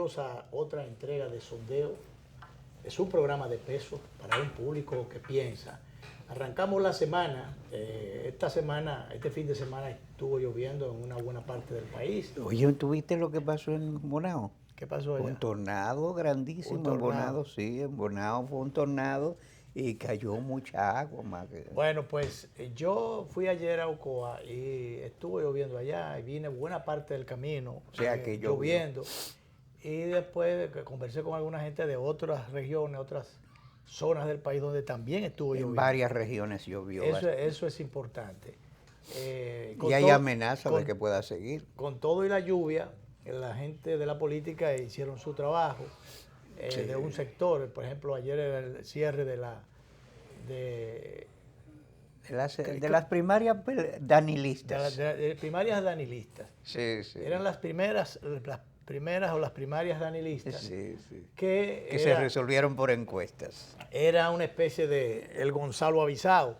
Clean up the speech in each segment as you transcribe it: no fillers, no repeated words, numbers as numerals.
bienvenidos a otra entrega de Sondeo. Es un programa de peso para un público que piensa. Arrancamos la semana, este fin de semana estuvo lloviendo en una buena parte del país. Oye, ¿tuviste lo que pasó en Bonao? ¿Qué pasó allá? Un tornado grandísimo Un tornado. en Bonao, sí, en Bonao fue un tornado y cayó mucha agua más que... Bueno, pues yo fui ayer a Ocoa y estuvo lloviendo allá y vine buena parte del camino O sea, que lloviendo. Y después conversé con alguna gente de otras regiones, otras zonas del país donde también estuvo lloviendo. En varias regiones llovió. Eso es importante. Y hay amenaza de que pueda seguir. Con todo y la lluvia, la gente de la política hicieron su trabajo de un sector. Por ejemplo, ayer era el cierre de las primarias danilistas. de primarias danilistas. Sí, sí. Eran las primeras o las primarias danilistas. Sí, sí. Que se resolvieron por encuestas. Era una especie de el Gonzalo avisado.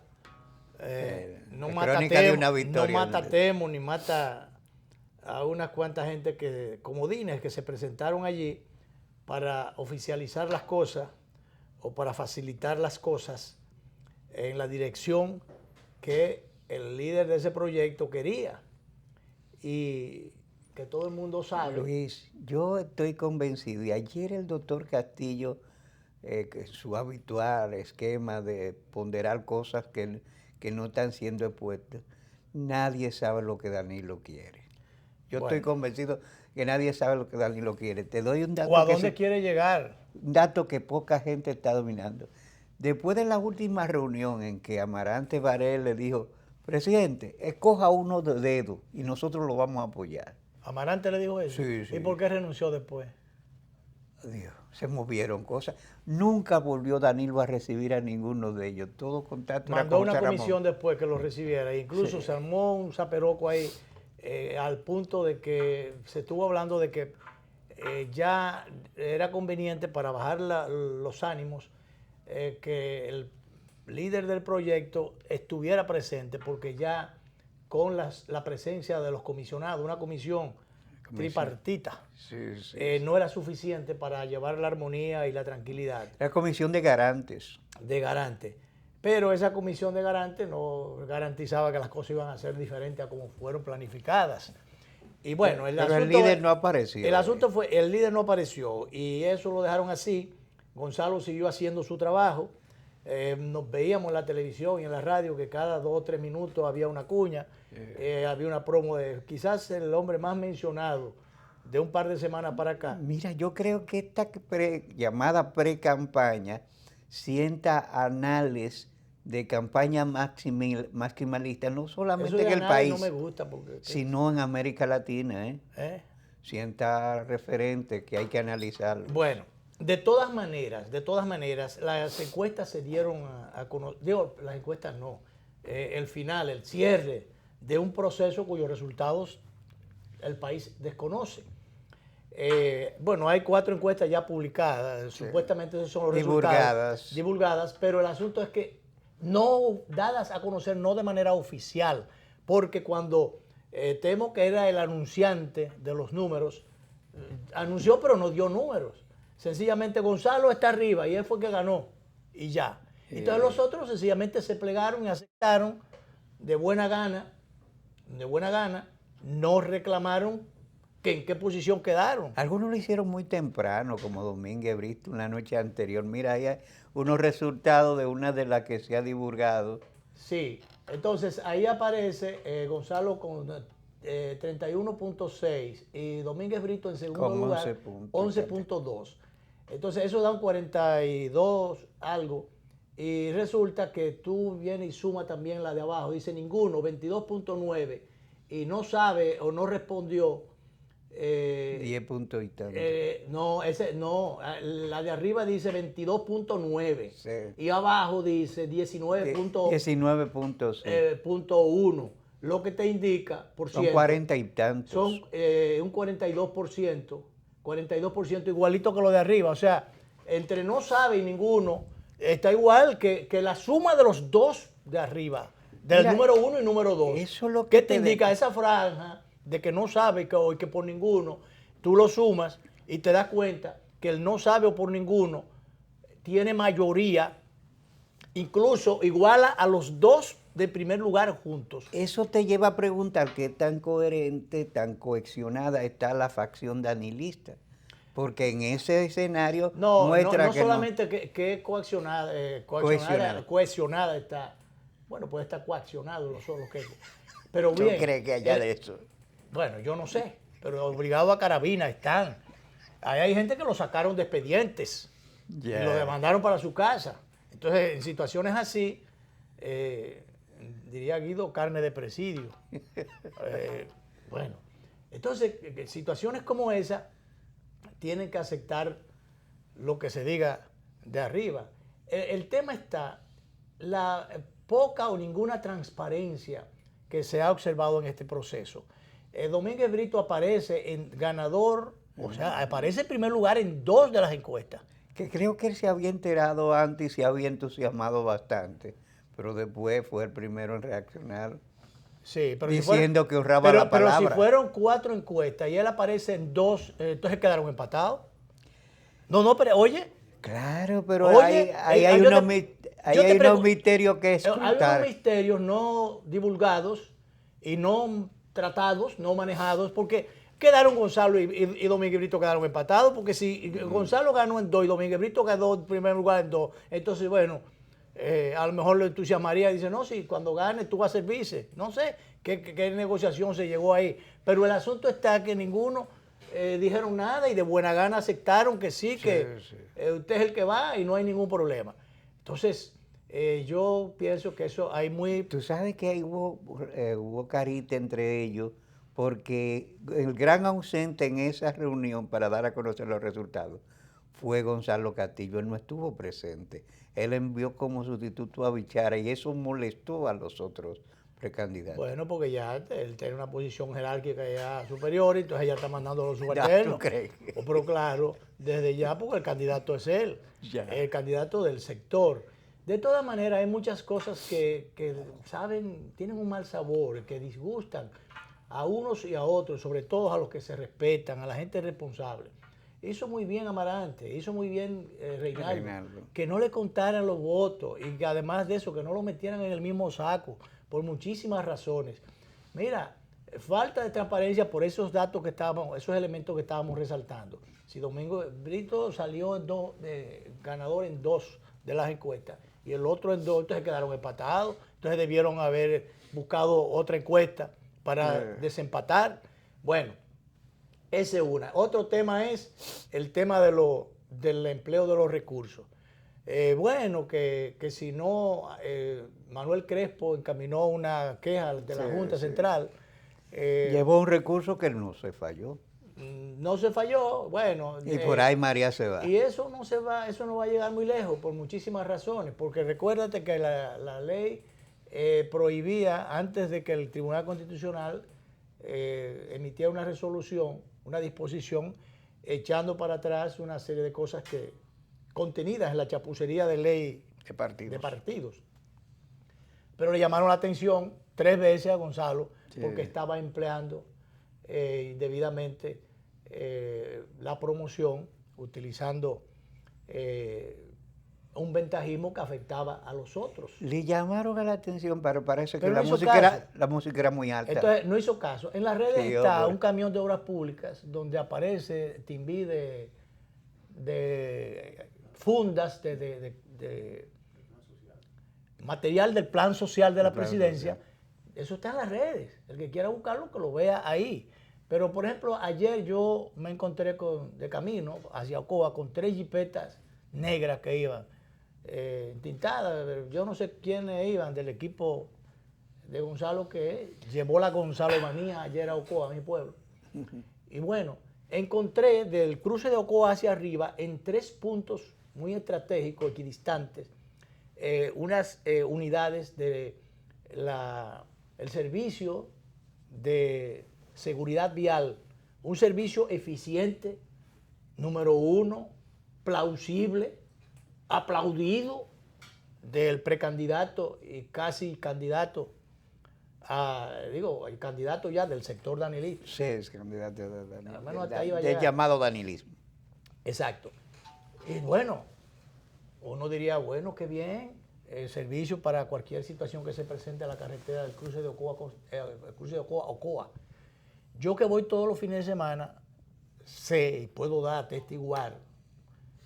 No mata Temo, ni mata a unas cuantas gente comodines que se presentaron allí para oficializar las cosas o para facilitar las cosas en la dirección que el líder de ese proyecto quería. Y que todo el mundo sabe. Luis, yo estoy convencido, y ayer el doctor Castillo, que su habitual esquema de ponderar cosas que no están siendo expuestas, nadie sabe lo que Danilo quiere. Yo estoy convencido que nadie sabe lo que Danilo quiere. Te doy un dato. ¿O a dónde quiere llegar? Un dato que poca gente está dominando. Después de la última reunión en que Amarante Varela le dijo, presidente, escoja uno de dedo y nosotros lo vamos a apoyar. ¿Amarante le dijo eso? Sí, sí. ¿Y por qué renunció después? Dios, se movieron cosas. Nunca volvió Danilo a recibir a ninguno de ellos. Todo contacto mandó una comisión después que lo recibiera. Incluso se armó un zaperoco ahí al punto de que se estuvo hablando de que ya era conveniente para bajar los ánimos que el líder del proyecto estuviera presente, porque ya con la presencia de los comisionados, una comisión tripartita, no era suficiente para llevar la armonía y la tranquilidad. La comisión de garantes. De garantes. Pero esa comisión de garantes no garantizaba que las cosas iban a ser diferentes a como fueron planificadas. Y bueno, el líder no apareció. El asunto fue, el líder no apareció y eso lo dejaron así. Gonzalo siguió haciendo su trabajo. Nos veíamos en la televisión y en la radio que cada 2 o 3 minutos había una cuña, había una promo de quizás el hombre más mencionado de un par de semanas para acá. Mira, yo creo que esta llamada pre-campaña sienta anales de campaña maximalista, no solamente en el país, no me gusta sino en América Latina. Sienta referente que hay que analizarlo. Bueno. De todas maneras, las encuestas se dieron a conocer, digo, las encuestas no, el final, el cierre de un proceso cuyos resultados el país desconoce. Bueno, hay 4 encuestas ya publicadas, supuestamente esos son los resultados. Divulgadas, pero el asunto es que no dadas a conocer, no de manera oficial, porque cuando Temo, que era el anunciante de los números, anunció pero no dio números. Sencillamente Gonzalo está arriba y él fue que ganó y ya. Entonces los otros sencillamente se plegaron y aceptaron de buena gana, no reclamaron que en qué posición quedaron. Algunos lo hicieron muy temprano, como Domínguez Brito una noche anterior. Mira, hay unos resultados de una de las que se ha divulgado. Sí, entonces ahí aparece Gonzalo con 31.6 y Domínguez Brito en segundo lugar 11.2. Entonces eso da un 42 algo y resulta que tú vienes y suma también la de abajo, dice ninguno, 22.9 y no sabe o no respondió. 10 puntos y tal. No, la de arriba dice 22.9 sí. Y abajo dice 19.1. Lo que te indica, por cierto, son 40 y tantos. Son un 42% igualito que lo de arriba. O sea, entre no sabe y ninguno, está igual que la suma de los dos de arriba, del número 1 y número 2. Eso es lo que ¿Qué te indica esa franja de que no sabe y que por ninguno? Tú lo sumas y te das cuenta que el no sabe o por ninguno tiene mayoría, incluso iguala a los dos de primer lugar juntos. Eso te lleva a preguntar qué tan coherente, tan cohesionada está la facción danilista. Porque en ese escenario muestra no que solamente que cohesionada está. Bueno, puede estar coaccionado los solos que. Pero ¿Tú bien. crees que haya de eso? Bueno, yo no sé, pero obligados a carabina están. Ahí hay gente que lo sacaron de expedientes y lo demandaron para su casa. Entonces, en situaciones así, diría Guido, carne de presidio. Bueno, entonces, situaciones como esa tienen que aceptar lo que se diga de arriba. El tema está la poca o ninguna transparencia que se ha observado en este proceso. Domínguez Brito aparece en ganador, o sea, aparece en primer lugar en 2 de las encuestas. Que creo que él se había enterado antes y se había entusiasmado bastante, pero después fue el primero en reaccionar. Sí, pero diciendo que honraba la palabra. Pero si fueron 4 encuestas y él aparece en 2, entonces quedaron empatados. No, pero oye. Claro, pero oye, hay unos misterios que escrutar. Hay unos misterios no divulgados y no tratados, no manejados, porque quedaron Gonzalo y Domínguez Brito quedaron empatados, porque si Gonzalo ganó en 2 y Domínguez Brito ganó en primer lugar en 2, entonces bueno, a lo mejor lo entusiasmaría y dice, no, si cuando gane tú vas a ser vice. No sé qué negociación se llegó ahí. Pero el asunto está que ninguno dijeron nada y de buena gana aceptaron que sí, que usted es el que va y no hay ningún problema. Entonces, yo pienso que eso hay muy... Tú sabes que ahí hubo carita entre ellos, porque el gran ausente en esa reunión para dar a conocer los resultados fue Gonzalo Castillo. Él no estuvo presente. Él envió como sustituto a Bichara y eso molestó a los otros precandidatos. Bueno, porque ya él tiene una posición jerárquica ya superior, entonces ya está mandando a los subalternos. ¿Tú crees? Pero claro, desde ya, porque el candidato es él, el candidato del sector. De todas maneras, hay muchas cosas que saben, tienen un mal sabor, que disgustan a unos y a otros, sobre todo a los que se respetan, a la gente responsable. Hizo muy bien Amarante, hizo muy bien Reinaldo, que no le contaran los votos y que además de eso, que no lo metieran en el mismo saco, por muchísimas razones. Mira, falta de transparencia por esos datos que estábamos, esos elementos que estábamos resaltando. Si Domínguez Brito salió ganador en 2 de las encuestas y el otro en 2, entonces quedaron empatados, entonces debieron haber buscado otra encuesta para desempatar. Bueno, ese es una. Otro tema es el tema del empleo de los recursos. Bueno, que si no, Manuel Crespo encaminó una queja de la Junta Central. Llevó un recurso que no se falló. No se falló, bueno. Y por ahí María se va. Y eso no se va, eso no va a llegar muy lejos por muchísimas razones, porque recuérdate que la ley prohibía, antes de que el Tribunal Constitucional emitiera una resolución, una disposición, echando para atrás una serie de cosas contenidas en la chapucería de ley de partidos. Pero le llamaron la atención 3 veces a Gonzalo porque estaba empleando indebidamente la promoción, utilizando un ventajismo que afectaba a los otros. Le llamaron a la atención, pero parece que la música era muy alta. Entonces no hizo caso. En las redes está un camión de obras públicas donde aparece Timbí de fundas de material del plan social de la presidencia. Eso está en las redes. El que quiera buscarlo, que lo vea ahí. Pero, por ejemplo, ayer yo me encontré de camino hacia Ocoa con 3 jipetas negras que iban tintadas. Yo no sé quiénes iban del equipo de Gonzalo, que llevó la Gonzalo manía ayer a Ocoa, a mi pueblo. Y bueno, encontré del cruce de Ocoa hacia arriba, en 3 puntos muy estratégicos, equidistantes, unas unidades del servicio de seguridad vial, un servicio eficiente, número 1, plausible, aplaudido del precandidato y casi candidato el candidato ya del sector danilista. Sí, es candidato del llamado danilismo. Exacto. Y bueno, uno diría, bueno, qué bien, el servicio para cualquier situación que se presente a la carretera del cruce de Ocoa, el cruce de Ocoa, Ocoa. Yo que voy todos los fines de semana, sé y puedo dar, atestiguar,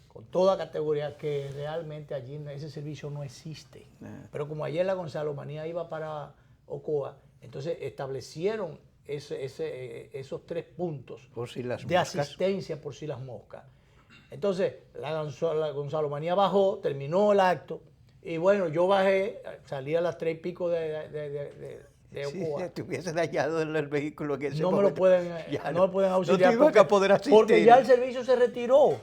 con toda categoría, que realmente allí ese servicio no existe. Pero como ayer la Gonzalo Manía iba para Ocoa, entonces establecieron esos 3 puntos por si las de moscas. asistencia por si las moscas. Entonces, la Gonzalo Manía bajó, terminó el acto, y bueno, yo bajé, salí a las 3 y pico de Ocoa. Si te hubiesen dañado el vehículo en ese No me lo momento, pueden, no me pueden auxiliar no te iban a poder asistir. porque ya el servicio se retiró.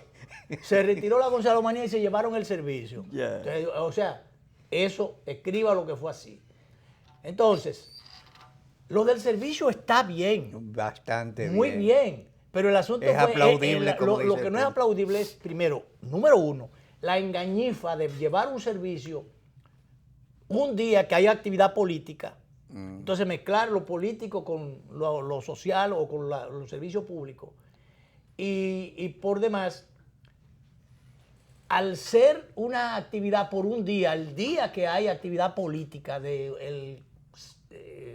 Se retiró la Gonzalo Manía y se llevaron el servicio. Yeah. Entonces, o sea, eso, escriba lo que fue así. Entonces, lo del servicio está bien. Bastante muy bien. Pero el asunto es aplaudible, como lo dice que no es tú. aplaudible es, primero, número uno, la engañifa de llevar un servicio un día que hay actividad política. Entonces mezclar lo político con lo social o con los servicios públicos. Y por demás, al ser una actividad por un día, el día que hay actividad política del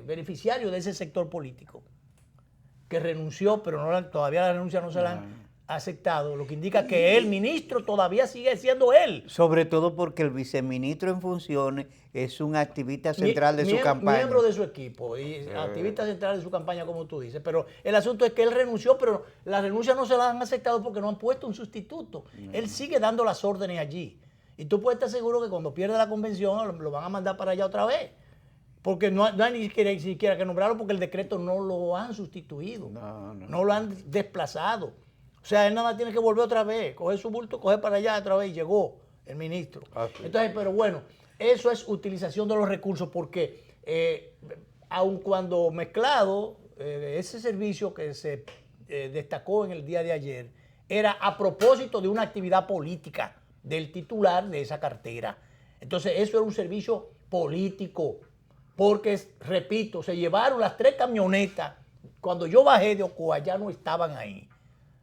beneficiario de ese sector político, que renunció, pero todavía la renuncia no se la han aceptado, lo que indica que el ministro todavía sigue siendo él. Sobre todo porque el viceministro en funciones es un activista central de su campaña. Miembro de su equipo y activista central de su campaña, como tú dices. Pero el asunto es que él renunció, pero la renuncia no se la han aceptado porque no han puesto un sustituto. Él sigue dando las órdenes allí. Y tú puedes estar seguro que cuando pierda la convención lo van a mandar para allá otra vez. Porque no hay ni siquiera que nombrarlo porque el decreto no lo han sustituido. No lo han desplazado. O sea, él nada más tiene que volver otra vez, coger su bulto, coger para allá otra vez y llegó el ministro. Sí. Entonces, pero bueno, eso es utilización de los recursos porque aun cuando mezclado, ese servicio que se destacó en el día de ayer era a propósito de una actividad política del titular de esa cartera. Entonces, eso era un servicio político. Porque, repito, se llevaron las 3 camionetas. Cuando yo bajé de Ocoa ya no estaban ahí.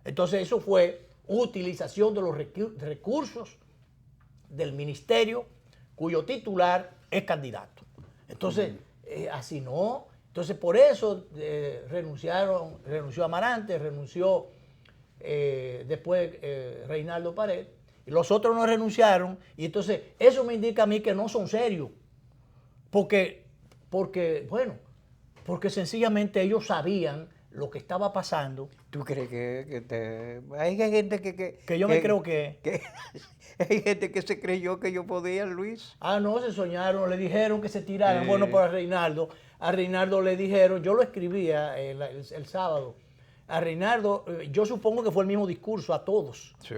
Entonces eso fue utilización de los recursos del ministerio cuyo titular es candidato. Entonces, así no. Entonces por eso renunció Amarante, renunció después Reinaldo Pared, y los otros no renunciaron. Y entonces eso me indica a mí que no son serios. Porque sencillamente ellos sabían lo que estaba pasando. ¿Tú crees que hay gente que yo me creo que hay gente que se creyó que yo podía, Luis? No, se soñaron, le dijeron que se tiraran. Bueno, para Reinaldo, a Reinaldo le dijeron, yo lo escribía el sábado, a Reinaldo, yo supongo que fue el mismo discurso a todos. Sí.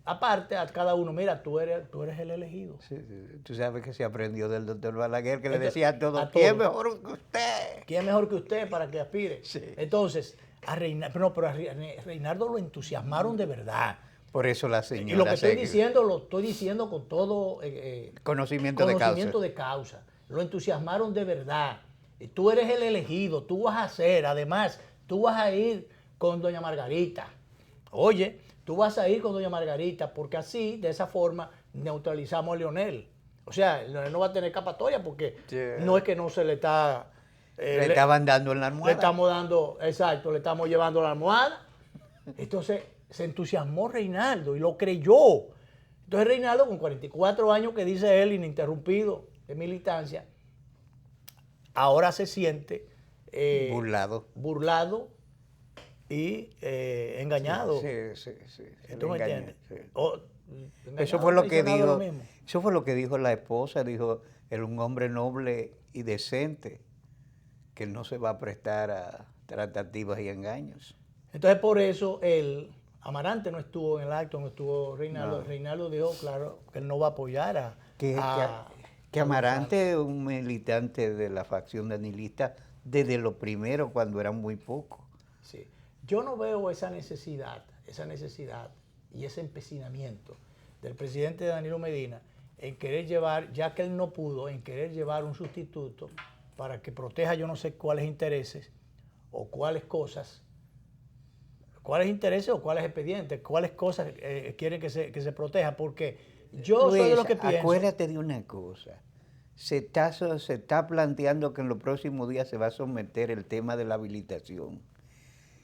Aparte, a cada uno, mira, tú eres el elegido. Sí. Tú sabes que se aprendió del doctor Balaguer, que le decía a todos, ¿quién es mejor que usted? ¿Quién es mejor que usted para que aspire? Sí. Entonces, a Reinaldo lo entusiasmaron de verdad. Por eso la señora... Y lo que estoy diciendo, lo estoy diciendo con todo conocimiento de causa. Lo entusiasmaron de verdad. Y tú eres el elegido, tú vas a ser, además, tú vas a ir con doña Margarita. Oye, tú vas a ir con doña Margarita porque así, de esa forma, neutralizamos a Leonel. O sea, Leonel no va a tener escapatoria porque no es que no se le está... le estaban dando en la almohada. Le estamos dando, exacto, le estamos llevando la almohada. Entonces se entusiasmó Reinaldo y lo creyó. Entonces Reinaldo, con 44 años que dice él, ininterrumpido de militancia, ahora se siente burlado y engañado. Sí. ¿Tú me entiendes? Sí. Engañado, eso fue lo que dijo. Lo Eso fue lo que dijo la esposa. Dijo, él es un hombre noble y decente que no se va a prestar a tratativas y engaños. Entonces por eso Amarante no estuvo en el acto, no estuvo Reinaldo. No. Reinaldo dijo, claro, que él no va a apoyar que Amarante es un militante de la facción danilista desde lo primero, cuando eran muy pocos. Sí. Yo no veo esa necesidad y ese empecinamiento del presidente Danilo Medina en querer llevar, ya que él no pudo, en querer llevar un sustituto para que proteja yo no sé cuáles intereses o cuáles cosas, cuáles intereses o cuáles expedientes, cuáles cosas quieren que se proteja, porque yo Luis, soy de los que pienso... acuérdate de una cosa. Se está planteando que en los próximos días se va a someter el tema de la habilitación.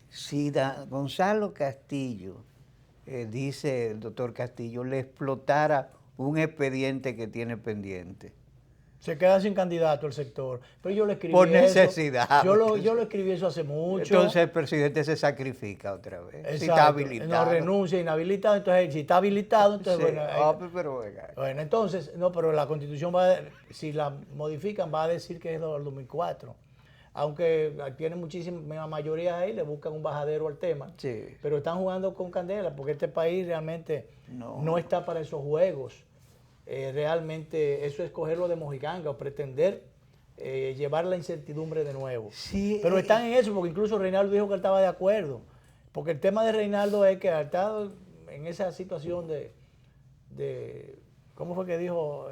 Si Gonzalo Castillo, dice el doctor Castillo, le explotara un expediente que tiene pendiente. Se queda sin candidato el sector. Pero yo lo escribí Por eso. necesidad. Yo lo escribí eso hace mucho. Entonces el presidente se sacrifica otra vez. Exacto. Si está habilitado. No renuncia, inhabilitado. Entonces, si está habilitado, entonces, Sí. bueno, Pero venga. bueno, entonces, no, pero la Constitución si la modifican, va a decir que es del 2004. Aunque tiene muchísima mayoría ahí, le buscan un bajadero al tema. Sí. Pero están jugando con candela, porque este país realmente no está para esos juegos. Realmente eso es cogerlo de mojiganga o pretender llevar la incertidumbre de nuevo. Sí, pero están en eso, porque incluso Reinaldo dijo que él estaba de acuerdo. Porque el tema de Reinaldo es que ha estado en esa situación de ¿cómo fue que dijo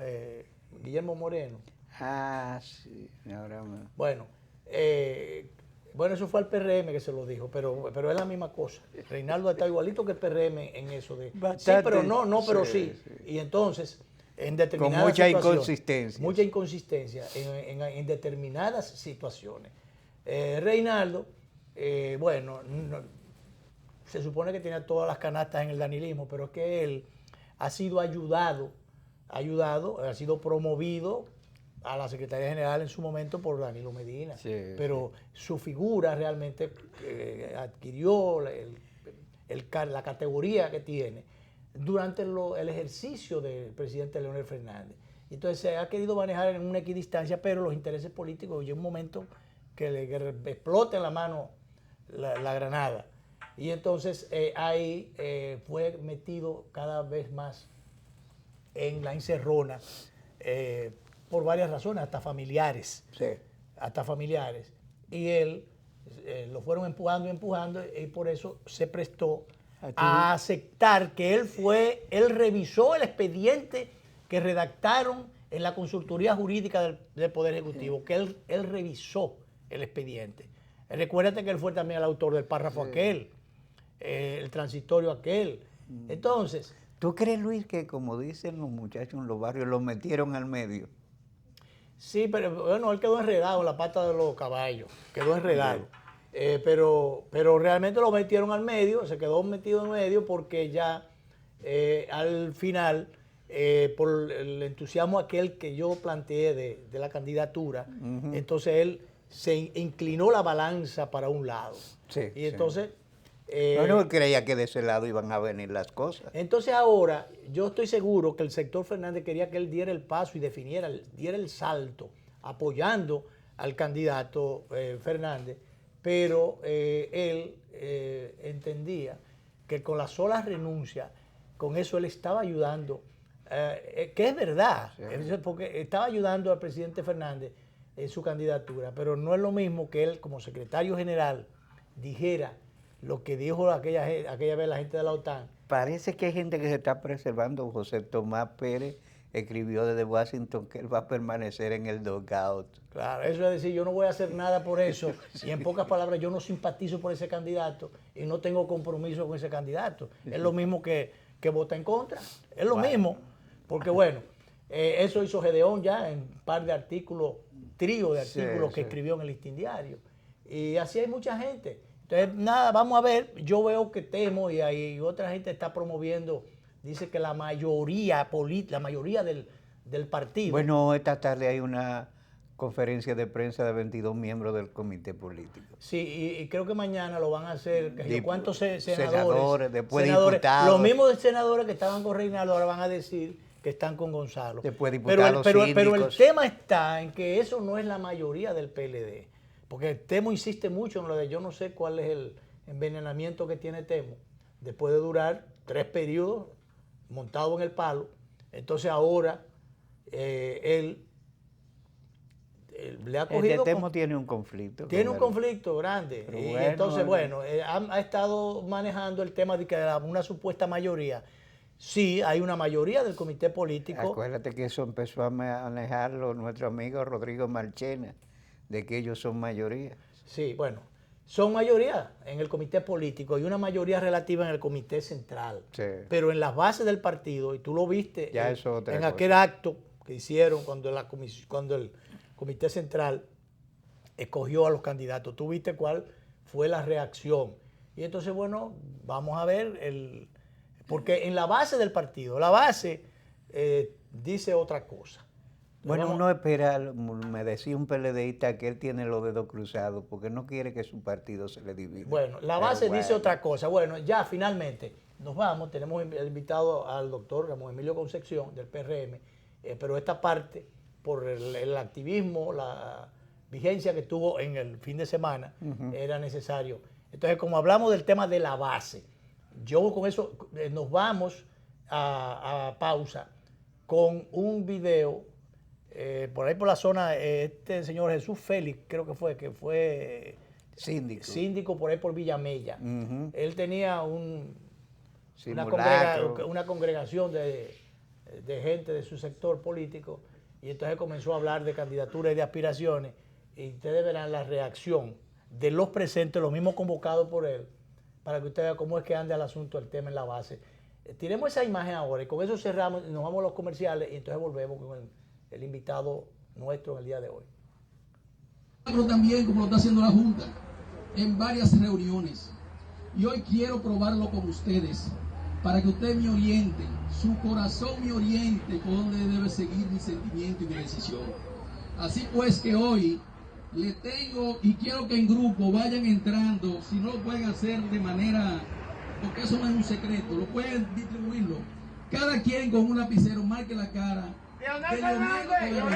Guillermo Moreno? Sí. Ahora me... Bueno, eso fue al PRM que se lo dijo, pero es la misma cosa. Reinaldo está igualito que el PRM en eso de... Bastante, sí, pero no, pero sí. sí. Y entonces... En determinadas con mucha inconsistencia. inconsistencia. Mucha inconsistencia en determinadas situaciones. Reinaldo, se supone que tenía todas las canastas en el danilismo, pero es que él ha sido ayudado, ha sido promovido a la Secretaría General en su momento por Danilo Medina. Sí, pero su figura realmente adquirió la categoría que tiene durante el ejercicio del presidente Leonel Fernández. Entonces se ha querido manejar en una equidistancia, pero los intereses políticos, llega un momento que le explote en la mano la granada. Y entonces ahí fue metido cada vez más en la encerrona por varias razones, hasta familiares. Sí. Hasta familiares. Y él lo fueron empujando y por eso se prestó a aceptar que él revisó el expediente que redactaron en la consultoría jurídica del Poder Ejecutivo, que él revisó el expediente. Recuérdate que él fue también el autor del párrafo aquel, el transitorio aquel. Entonces... ¿Tú crees, Luis, que como dicen los muchachos en los barrios, lo metieron al medio? Sí, pero bueno, él quedó enredado en la pata de los caballos, quedó enredado. Pero realmente lo metieron al medio, se quedó metido en medio porque ya al final, por el entusiasmo aquel que yo planteé de la candidatura, entonces él se inclinó la balanza para un lado. Sí, y entonces... no creía que de ese lado iban a venir las cosas. Entonces ahora, yo estoy seguro que el sector Fernández quería que él diera el paso y diera el salto, apoyando al candidato Fernández, pero él entendía que con la sola renuncia, con eso él estaba ayudando, que es verdad, porque estaba ayudando al presidente Fernández en su candidatura, pero no es lo mismo que él como secretario general dijera lo que dijo aquella vez la gente de la OTAN. Parece que hay gente que se está preservando. José Tomás Pérez escribió desde Washington que él va a permanecer en el dugout. Claro, eso es decir, yo no voy a hacer nada por eso. Sí. Y en pocas palabras, yo no simpatizo por ese candidato y no tengo compromiso con ese candidato. Es lo mismo que vota en contra. Es lo mismo. Porque eso hizo Gedeón ya en un par de artículos, trío de artículos que escribió en el Listín Diario. Y así hay mucha gente. Entonces, nada, vamos a ver. Yo veo que Temo y ahí otra gente está promoviendo, dice que la mayoría del partido. Bueno, esta tarde hay una conferencia de prensa de 22 miembros del comité político. Sí, y creo que mañana lo van a hacer. ¿Cuántos senadores? Después senadores, diputados. Los mismos senadores que estaban con Reinaldo ahora van a decir que están con Gonzalo. Después diputados pero el tema está en que eso no es la mayoría del PLD. Porque Temo insiste mucho en lo de yo no sé cuál es el envenenamiento que tiene Temo. Después de durar 3 periodos montado en el palo, entonces ahora él le ha cogido... Temo tiene un conflicto. Tiene un conflicto grande. Y entonces, ha estado manejando el tema de que una supuesta mayoría. Sí, hay una mayoría del comité político. Acuérdate que eso empezó a manejarlo nuestro amigo Rodrigo Marchena, de que ellos son mayoría. Sí, bueno, son mayoría en el comité político y una mayoría relativa en el comité central. Sí. Pero en las bases del partido, y tú lo viste Ya eso es otra cosa. aquel acto que hicieron cuando el comité central escogió a los candidatos, tú viste cuál fue la reacción. Y entonces, bueno, vamos a ver, porque en la base del partido, la base dice otra cosa. Bueno, uno espera, me decía un PLDista que él tiene los dedos cruzados porque no quiere que su partido se le divida. Bueno, la base dice otra cosa. Bueno, ya finalmente nos vamos. Tenemos invitado al doctor Ramón Emilio Concepción del PRM, pero esta parte, por el activismo, la vigencia que tuvo en el fin de semana, era necesario. Entonces, como hablamos del tema de la base, yo con eso nos vamos a pausa con un video. Por ahí por la zona, este señor Jesús Félix, creo que fue síndico por ahí por Villamella. Él tenía una congregación de gente de su sector político y entonces comenzó a hablar de candidaturas y de aspiraciones y ustedes verán la reacción de los presentes, los mismos convocados por él, para que usted vea cómo es que anda el asunto, el tema en la base. Tiremos esa imagen ahora y con eso cerramos, nos vamos a los comerciales y entonces volvemos con el invitado nuestro en el día de hoy. Pero también, como lo está haciendo la Junta, en varias reuniones. Y hoy quiero probarlo con ustedes, para que ustedes me orienten, su corazón me oriente por dónde debe seguir mi sentimiento y mi decisión. Así pues que hoy le tengo, y quiero que en grupo vayan entrando, si no lo pueden hacer de manera, porque eso no es un secreto, lo pueden distribuirlo. Cada quien con un lapicero marque la cara de Leonel Fernández.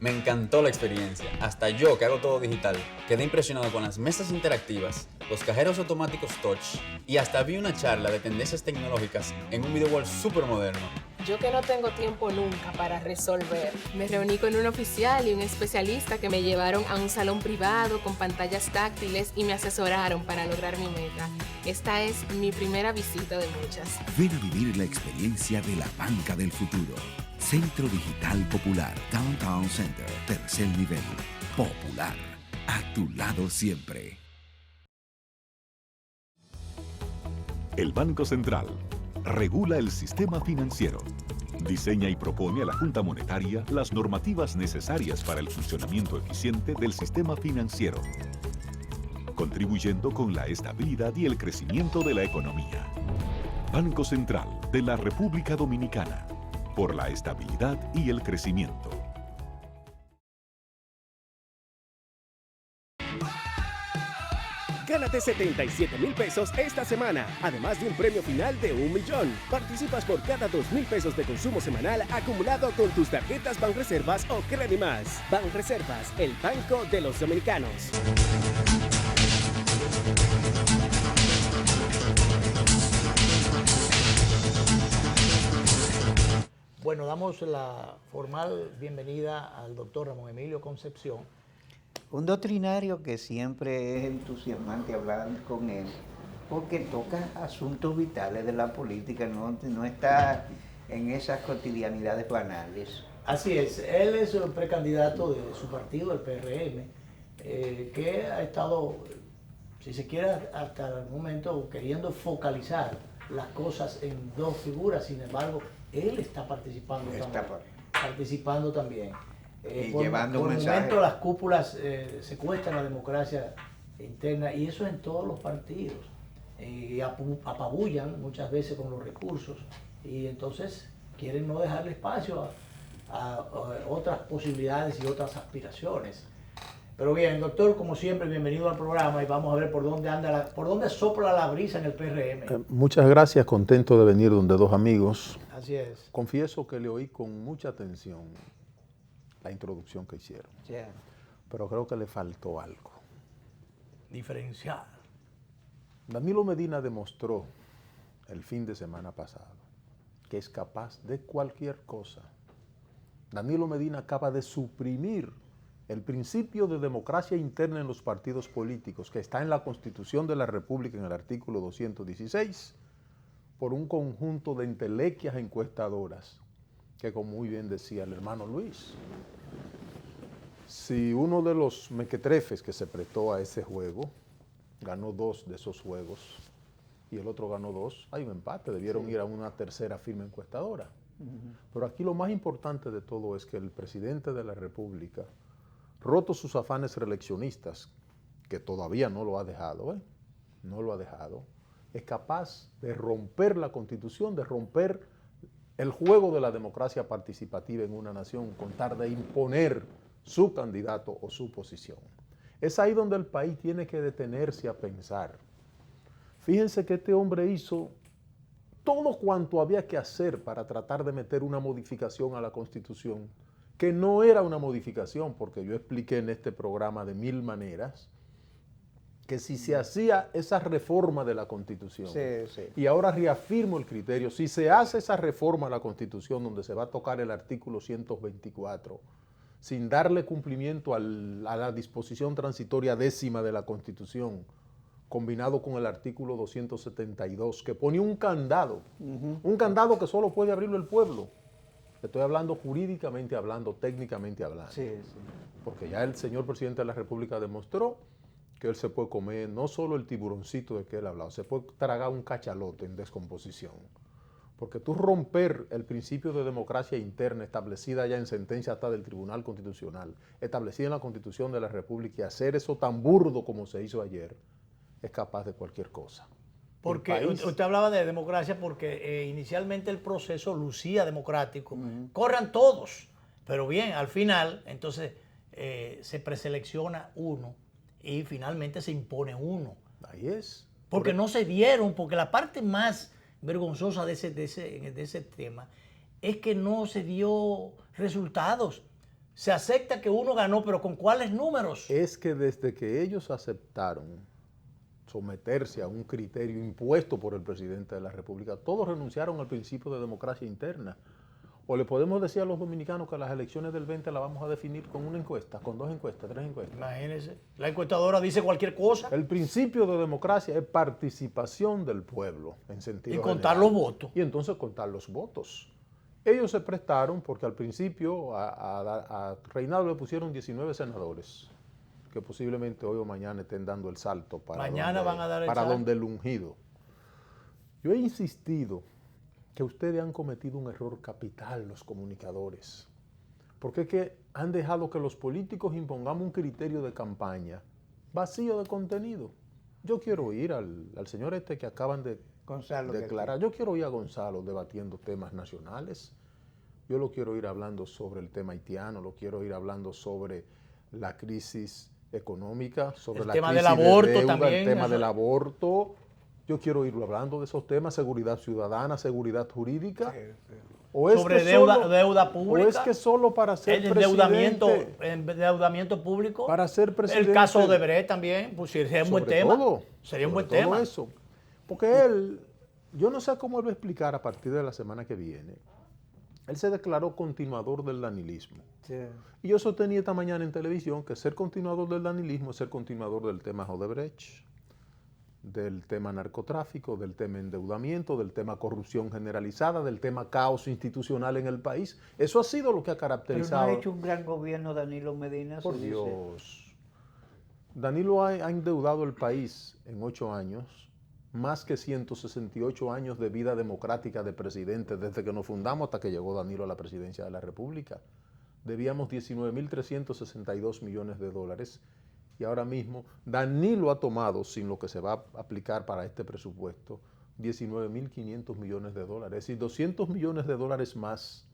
Me encantó la experiencia, hasta yo que hago todo digital, quedé impresionado con las mesas interactivas, los cajeros automáticos touch y hasta vi una charla de tendencias tecnológicas en un video wall súper moderno. Yo que no tengo tiempo nunca para resolver, me reuní con un oficial y un especialista que me llevaron a un salón privado con pantallas táctiles y me asesoraron para lograr mi meta. Esta es mi primera visita de muchas. Ven a vivir la experiencia de la banca del futuro. Centro Digital Popular, Downtown Center, tercer nivel. Popular, a tu lado siempre. El Banco Central regula el sistema financiero, diseña y propone a la Junta Monetaria las normativas necesarias para el funcionamiento eficiente del sistema financiero, contribuyendo con la estabilidad y el crecimiento de la economía. Banco Central de la República Dominicana, por la estabilidad y el crecimiento. Gánate 77,000 pesos esta semana, además de un premio final de 1 millón. Participas por cada 2,000 pesos de consumo semanal acumulado con tus tarjetas Banreservas o Credimás. Banreservas, el banco de los dominicanos. Bueno, damos la formal bienvenida al doctor Ramón Emilio Concepción. Un doctrinario que siempre es entusiasmante hablar con él, porque toca asuntos vitales de la política, no está en esas cotidianidades banales. Así es, él es el precandidato de su partido, el PRM, que ha estado, si se quiere, hasta el momento queriendo focalizar las cosas en dos figuras. Sin embargo, él está participando también. Y por llevando un un mensaje. momento las cúpulas secuestran la democracia interna y eso en todos los partidos. Y apabullan muchas veces con los recursos y entonces quieren no dejarle espacio a otras posibilidades y otras aspiraciones. Pero bien, doctor, como siempre, bienvenido al programa y vamos a ver por dónde sopla la brisa en el PRM. Muchas gracias, contento de venir donde dos amigos. Así es. Confieso que le oí con mucha atención la introducción que hicieron, pero creo que le faltó algo. Diferenciar. Danilo Medina demostró el fin de semana pasado que es capaz de cualquier cosa Danilo Medina acaba de suprimir el principio de democracia interna en los partidos políticos, que está en la Constitución de la República en el artículo 216, por un conjunto de entelequias encuestadoras, que como muy bien decía el hermano Luis, si uno de los mequetrefes que se prestó a ese juego ganó 2 de esos juegos y el otro ganó 2, hay un empate, debieron ir a una tercera firma encuestadora. Pero aquí lo más importante de todo es que el presidente de la República, roto sus afanes reeleccionistas, que todavía no lo ha dejado, no lo ha dejado, es capaz de romper la Constitución, de romper el juego de la democracia participativa en una nación, con tal de imponer su candidato o su posición. Es ahí donde el país tiene que detenerse a pensar. Fíjense que este hombre hizo todo cuanto había que hacer para tratar de meter una modificación a la Constitución, que no era una modificación, porque yo expliqué en este programa de 1000 maneras, que si se hacía esa reforma de la Constitución, y ahora reafirmo el criterio, si se hace esa reforma a la Constitución donde se va a tocar el artículo 124, sin darle cumplimiento a la disposición transitoria 10ª de la Constitución, combinado con el artículo 272, que pone un candado que solo puede abrirlo el pueblo. Estoy hablando jurídicamente hablando, técnicamente hablando. Porque ya el señor presidente de la República demostró que él se puede comer no solo el tiburoncito de que él ha hablado, se puede tragar un cachalote en descomposición. Porque tú romper el principio de democracia interna establecida ya en sentencia hasta del Tribunal Constitucional, establecida en la Constitución de la República, y hacer eso tan burdo como se hizo ayer, es capaz de cualquier cosa. Porque usted hablaba de democracia porque inicialmente el proceso lucía democrático. Corran todos, pero bien, al final, entonces se preselecciona uno y finalmente se impone uno. Ahí es. Porque no se dieron, porque la parte más vergonzosa de ese tema es que no se dio resultados. Se acepta que uno ganó, pero ¿con cuáles números? Es que desde que ellos aceptaron someterse a un criterio impuesto por el presidente de la República, todos renunciaron al principio de democracia interna. O le podemos decir a los dominicanos que las elecciones del 20 las vamos a definir con una encuesta, con 2 encuestas, 3 encuestas. Imagínense, la encuestadora dice cualquier cosa. El principio de democracia es participación del pueblo, en sentido y contar general. los votos. Y entonces contar los votos. Ellos se prestaron porque al principio a Reinaldo le pusieron 19 senadores, que posiblemente hoy o mañana estén dando el salto para, donde el ungido. Yo he insistido que ustedes han cometido un error capital, los comunicadores, porque es que han dejado que los políticos impongamos un criterio de campaña vacío de contenido. Yo quiero oír al señor este que acaban de declarar, yo quiero oír a Gonzalo debatiendo temas nacionales, yo lo quiero oír hablando sobre el tema haitiano, lo quiero oír hablando sobre la crisis económica, sobre la crisis del aborto también, el tema del aborto. Yo quiero oírlo hablando de esos temas, seguridad ciudadana, seguridad jurídica. O es sobre deuda pública. O es que solo para ser endeudamiento público. Para ser presidente. El caso de Brecht también, pues sería un buen tema. Sería un buen tema. Eso. Porque él, yo no sé cómo él va a explicar a partir de la semana que viene. Él se declaró continuador del danilismo. Y yo sostenía esta mañana en televisión que ser continuador del danilismo es ser continuador del tema Odebrecht, del tema narcotráfico, del tema endeudamiento, del tema corrupción generalizada, del tema caos institucional en el país. Eso ha sido lo que ha caracterizado. Pero no ha hecho un gran gobierno Danilo Medina. Por Dios. Danilo ha endeudado el país en 8 años, más que 168 años de vida democrática de presidente, desde que nos fundamos hasta que llegó Danilo a la presidencia de la República. Debíamos 19.362 millones de dólares. Y ahora mismo Danilo ha tomado, sin lo que se va a aplicar para este presupuesto, 19.500 millones de dólares. Es decir, 200 millones de dólares más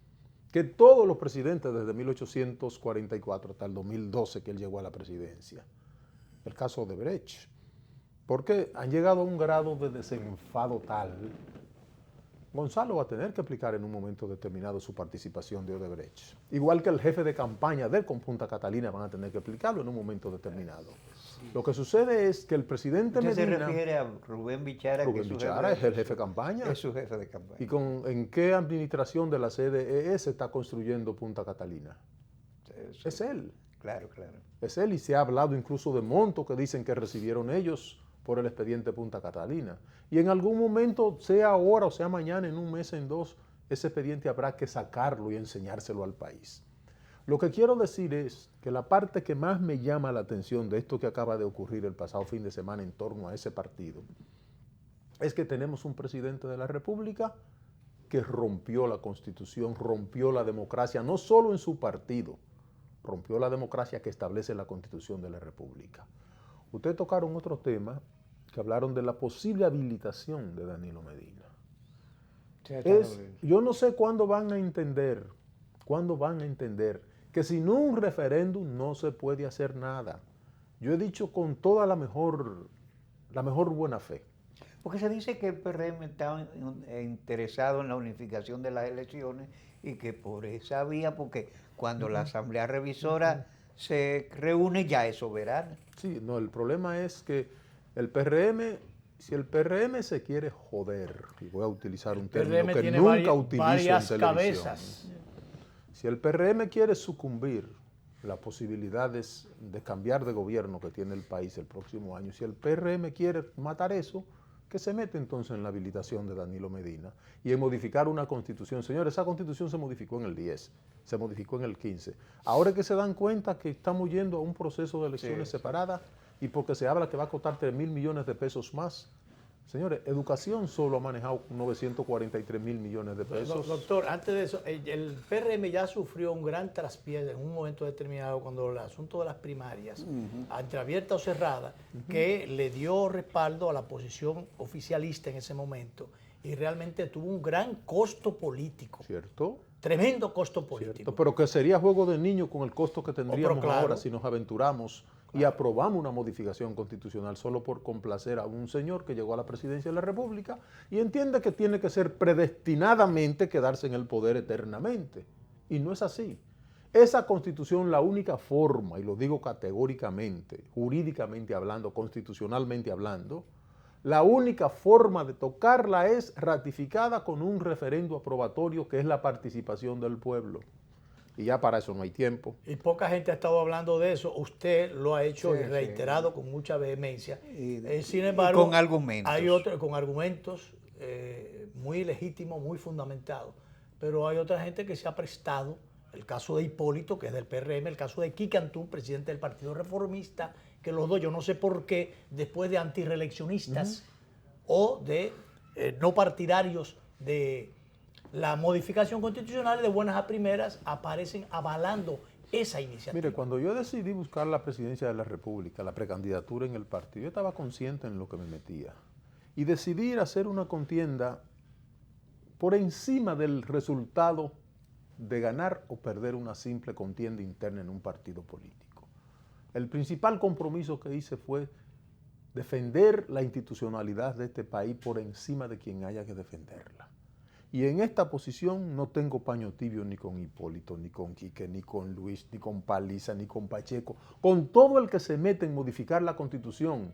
que todos los presidentes desde 1844 hasta el 2012 que él llegó a la presidencia. El caso de Brecht. Porque han llegado a un grado de desenfado tal. Gonzalo va a tener que aplicar en un momento determinado su participación de Odebrecht. Igual que el jefe de campaña del con Punta Catalina van a tener que aplicarlo en un momento determinado. Lo que sucede es que el presidente ¿Usted se Medina... refiere a Rubén Bichara? Rubén Bichara es el jefe de campaña. Es su jefe de campaña. ¿Y en qué administración de la CDE se está construyendo Punta Catalina? Sí. Es él. Claro, claro. Es él, y se ha hablado incluso de monto que dicen que recibieron ellos por el expediente Punta Catalina. Y en algún momento, sea ahora o sea mañana, en un mes, en dos, ese expediente habrá que sacarlo y enseñárselo al país. Lo que quiero decir es que la parte que más me llama la atención de esto que acaba de ocurrir el pasado fin de semana en torno a ese partido es que tenemos un presidente de la República que rompió la Constitución, rompió la democracia, no solo en su partido, rompió la democracia que establece la Constitución de la República. Ustedes tocaron otro tema que hablaron de la posible habilitación de Danilo Medina. Yo no sé cuándo van a entender que sin un referéndum no se puede hacer nada. Yo he dicho con toda la mejor buena fe. Porque se dice que el PRM está interesado en la unificación de las elecciones y que por esa vía, porque cuando la Asamblea Revisora se reúne ya es soberana. Sí, no, el problema es que el PRM, si el PRM se quiere joder, y voy a utilizar un término que nunca utilizo en televisión, cabezas. Si el PRM quiere sucumbir las posibilidades de cambiar de gobierno que tiene el país el próximo año, si el PRM quiere matar eso, que se mete entonces en la habilitación de Danilo Medina y en modificar una constitución. Señores, esa constitución se modificó en el 10, se modificó en el 15. Ahora es que se dan cuenta que estamos yendo a un proceso de elecciones separadas y porque se habla que va a costar 3.000 millones de pesos más. Señores, educación solo ha manejado 943 mil millones de pesos. Doctor, antes de eso, el PRM ya sufrió un gran traspié en un momento determinado cuando el asunto de las primarias, entreabierta o cerrada, que le dio respaldo a la posición oficialista en ese momento y realmente tuvo un gran costo político. ¿Cierto? Tremendo costo político. ¿Cierto? Pero que sería juego de niño con el costo que tendríamos claro, ahora si nos aventuramos y aprobamos una modificación constitucional solo por complacer a un señor que llegó a la presidencia de la República y entiende que tiene que ser predestinadamente quedarse en el poder eternamente. Y no es así. Esa constitución, la única forma, y lo digo categóricamente, jurídicamente hablando, constitucionalmente hablando, la única forma de tocarla es ratificada con un referendo aprobatorio que es la participación del pueblo. Y ya para eso no hay tiempo. Y poca gente ha estado hablando de eso. Usted lo ha hecho y reiterado con mucha vehemencia. Sin embargo, con argumentos. Hay otros con argumentos muy legítimos, muy fundamentados. Pero hay otra gente que se ha prestado, el caso de Hipólito, que es del PRM, el caso de Kikantú, presidente del Partido Reformista, que los dos, yo no sé por qué, después de antireeleccionistas o de no partidarios de la modificación constitucional, de buenas a primeras aparecen avalando esa iniciativa. Mire, cuando yo decidí buscar la presidencia de la República, la precandidatura en el partido, yo estaba consciente en lo que me metía. Y decidí ir a hacer una contienda por encima del resultado de ganar o perder una simple contienda interna en un partido político. El principal compromiso que hice fue defender la institucionalidad de este país por encima de quien haya que defenderla. Y en esta posición no tengo paño tibio ni con Hipólito, ni con Quique, ni con Luis, ni con Paliza, ni con Pacheco. Con todo el que se mete en modificar la Constitución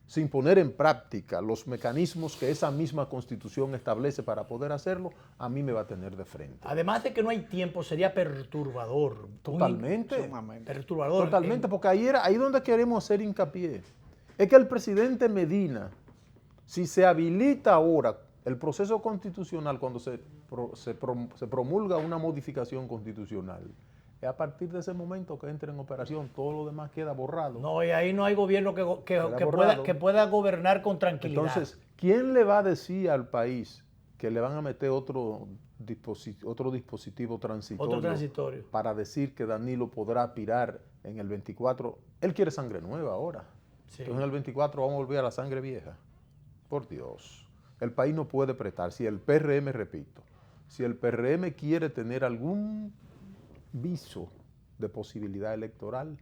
sin poner en práctica los mecanismos que esa misma Constitución establece para poder hacerlo, a mí me va a tener de frente. Además de que no hay tiempo, sería perturbador. Totalmente. Perturbador. Totalmente, porque ahí donde queremos hacer hincapié. Es que el presidente Medina, si se habilita ahora el proceso constitucional, cuando se promulga una modificación constitucional, es a partir de ese momento que entra en operación, todo lo demás queda borrado. No, y ahí no hay gobierno que pueda gobernar con tranquilidad. Entonces, ¿quién le va a decir al país que le van a meter otro dispositivo transitorio para decir que Danilo podrá aspirar en el 24? Él quiere sangre nueva ahora. Sí. Entonces en el 24 vamos a volver a la sangre vieja. Por Dios. El país no puede prestar. Si el PRM, repito, si el PRM quiere tener algún viso de posibilidad electoral,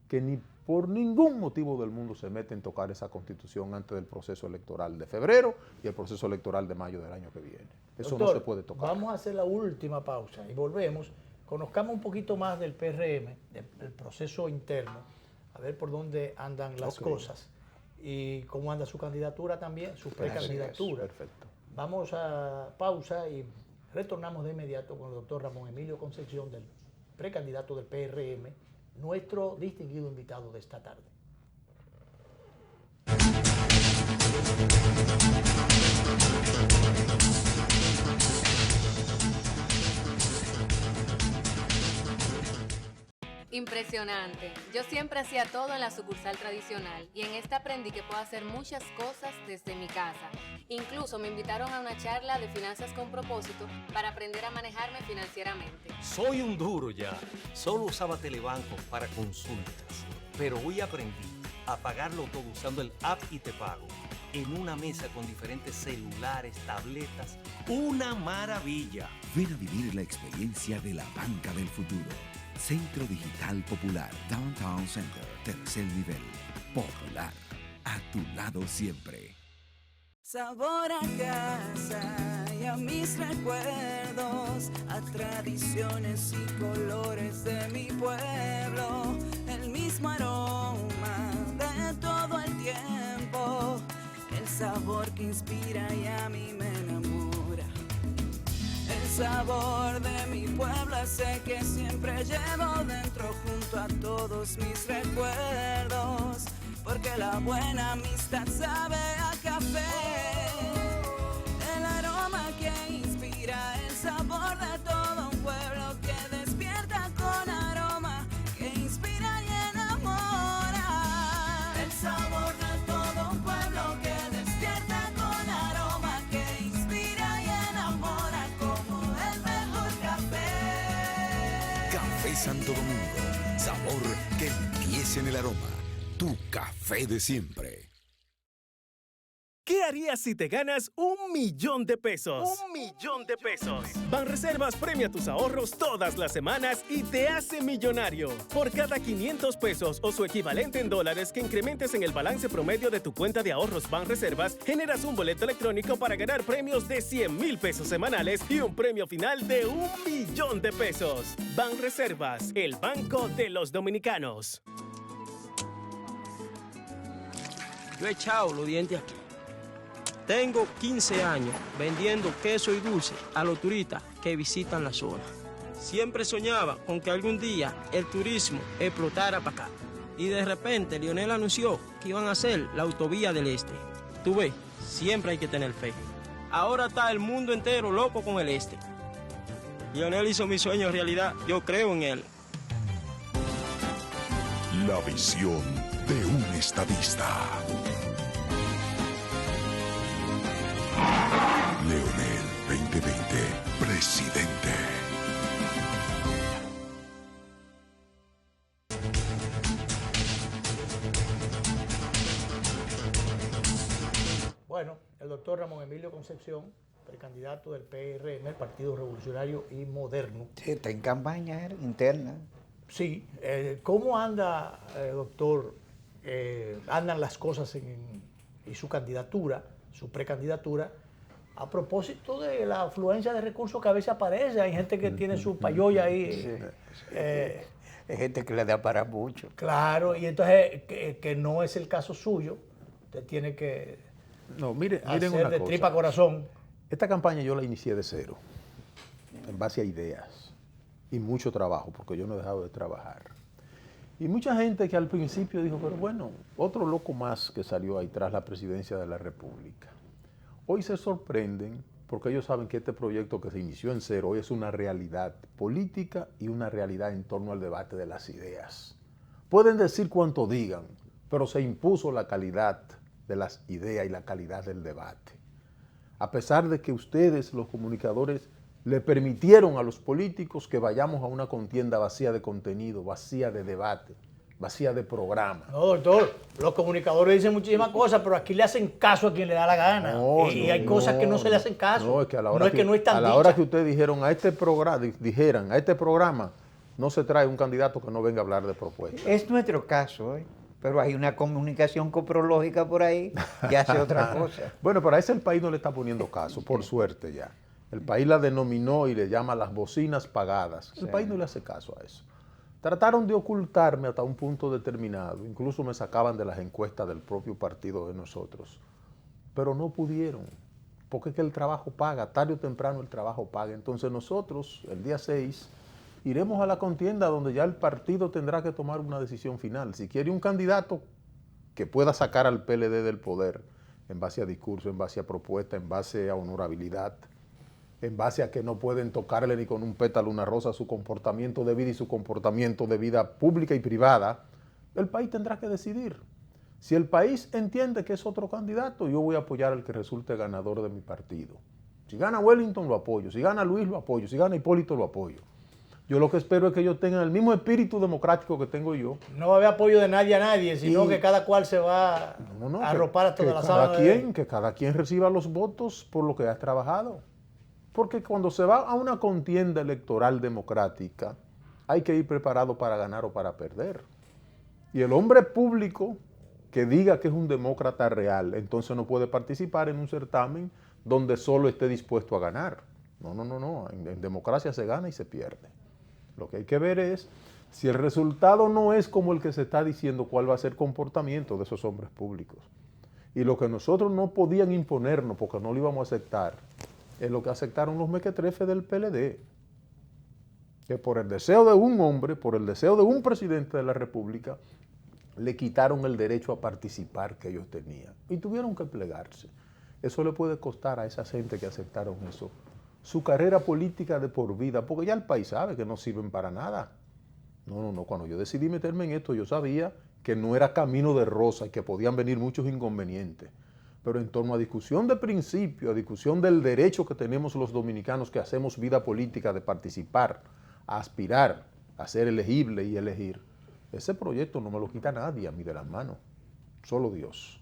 que ni por ningún motivo del mundo se mete en tocar esa constitución antes del proceso electoral de febrero y el proceso electoral de mayo del año que viene. Eso doctor, no se puede tocar. Vamos a hacer la última pausa y volvemos. Conozcamos un poquito más del PRM, del proceso interno. a ver por dónde andan las cosas y cómo anda su candidatura también, su precandidatura. Perfecto. Vamos a pausa y retornamos de inmediato con el doctor Ramón Emilio Concepción, del precandidato del PRM, nuestro distinguido invitado de esta tarde. Impresionante. Yo siempre hacía todo en la sucursal tradicional y en esta aprendí que puedo hacer muchas cosas desde mi casa. Incluso me invitaron a una charla de finanzas con propósito para aprender a manejarme financieramente. Soy un duro ya. Solo usaba Telebanco para consultas, pero hoy aprendí a pagarlo todo usando el app y te pago. En una mesa con diferentes celulares, tabletas, una maravilla. Ven a vivir la experiencia de la banca del futuro. Centro Digital Popular, Downtown Center, tercer nivel. Popular, a tu lado siempre. Sabor a casa y a mis recuerdos, a tradiciones y colores de mi pueblo, el mismo aroma de todo el tiempo, el sabor que inspira y a mí me enamora. El sabor de mi pueblo ese que siempre llevo dentro junto a todos mis recuerdos, porque la buena amistad sabe a café, el aroma que inspira, el sabor de todo un pueblo que despierta con aroma, que inspira y enamora. El sabor de todo un pueblo que despierta con aroma, que inspira y enamora como el mejor café. Café Santo Domingo, sabor que empieza en el aroma. Tu café de siempre. ¿Qué harías si te ganas $1.000.000? $1.000.000. Banreservas premia tus ahorros todas las semanas y te hace millonario. Por cada $500 o su equivalente en dólares que incrementes en el balance promedio de tu cuenta de ahorros Banreservas, generas un boleto electrónico para ganar premios de $100,000 semanales y un premio final de $1.000.000. Banreservas, el banco de los dominicanos. Yo he echado los dientes aquí. Tengo 15 años vendiendo queso y dulce a los turistas que visitan la zona. Siempre soñaba con que algún día el turismo explotara para acá. Y de repente Lionel anunció que iban a hacer la autovía del Este. Tú ves, siempre hay que tener fe. Ahora está el mundo entero loco con el Este. Lionel hizo mi sueño realidad. Yo creo en él. La visión de un estadista. Leonel 2020, presidente. Bueno, el doctor Ramón Emilio Concepción, precandidato del PRM, el Partido Revolucionario y Moderno. Sí, está en campaña interna. Sí. ¿Cómo anda, doctor? Andan las cosas y su candidatura, su precandidatura, a propósito de la afluencia de recursos que a veces aparece? Hay gente que tiene su payoya ahí. Sí. Hay gente que le da para mucho. Claro, y entonces que no es el caso suyo. Usted tiene que miren hacer una de cosa. tripa corazón. Esta campaña yo la inicié de cero, en base a ideas y mucho trabajo, porque yo no he dejado de trabajar. Y mucha gente que al principio dijo, pero bueno, otro loco más que salió ahí tras la presidencia de la República. Hoy se sorprenden porque ellos saben que este proyecto que se inició en cero hoy es una realidad política y una realidad en torno al debate de las ideas. Pueden decir cuanto digan, pero se impuso la calidad de las ideas y la calidad del debate. A pesar de que ustedes, los comunicadores, le permitieron a los políticos que vayamos a una contienda vacía de contenido, vacía de debate, vacía de programa. No, doctor, los comunicadores dicen muchísimas cosas, pero aquí le hacen caso a quien le da la gana. Y hay cosas que no se le hacen caso. No, es que a la hora, no es que no están a la hora que ustedes dijeron a este programa, no se trae un candidato que no venga a hablar de propuestas. Es nuestro caso, pero hay una comunicación coprológica por ahí que hace otra cosa. Bueno, pero a ese el país no le está poniendo caso, por suerte ya. El país la denominó y le llama las bocinas pagadas. El país no le hace caso a eso. Trataron de ocultarme hasta un punto determinado, incluso me sacaban de las encuestas del propio partido de nosotros, pero no pudieron, porque es que el trabajo paga, tarde o temprano el trabajo paga. Entonces nosotros, el día 6, iremos a la contienda donde ya el partido tendrá que tomar una decisión final. Si quiere un candidato que pueda sacar al PLD del poder, en base a discurso, en base a propuesta, en base a honorabilidad, en base a que no pueden tocarle ni con un pétalo una rosa su comportamiento de vida y su comportamiento de vida pública y privada, el país tendrá que decidir. Si el país entiende que es otro candidato, yo voy a apoyar al que resulte ganador de mi partido. Si gana Wellington, lo apoyo. Si gana Luis, lo apoyo. Si gana Hipólito, lo apoyo. Yo lo que espero es que ellos tengan el mismo espíritu democrático que tengo yo. No va a haber apoyo de nadie a nadie, sino que cada cual se va a arropar a toda la sábana. Que cada quien reciba los votos por lo que ha trabajado. Porque cuando se va a una contienda electoral democrática, hay que ir preparado para ganar o para perder. Y el hombre público que diga que es un demócrata real, entonces no puede participar en un certamen donde solo esté dispuesto a ganar. No. En democracia se gana y se pierde. Lo que hay que ver es si el resultado no es como el que se está diciendo, cuál va a ser el comportamiento de esos hombres públicos. Y lo que nosotros no podían imponernos porque no lo íbamos a aceptar, es lo que aceptaron los mequetrefes del PLD. Que por el deseo de un hombre, por el deseo de un presidente de la República, le quitaron el derecho a participar que ellos tenían. Y tuvieron que plegarse. Eso le puede costar a esa gente que aceptaron eso su carrera política de por vida, porque ya el país sabe que no sirven para nada. No. Cuando yo decidí meterme en esto, yo sabía que no era camino de rosa y que podían venir muchos inconvenientes. Pero en torno a discusión de principio, a discusión del derecho que tenemos los dominicanos que hacemos vida política de participar, a aspirar, a ser elegible y elegir, ese proyecto no me lo quita nadie a mí de las manos, solo Dios.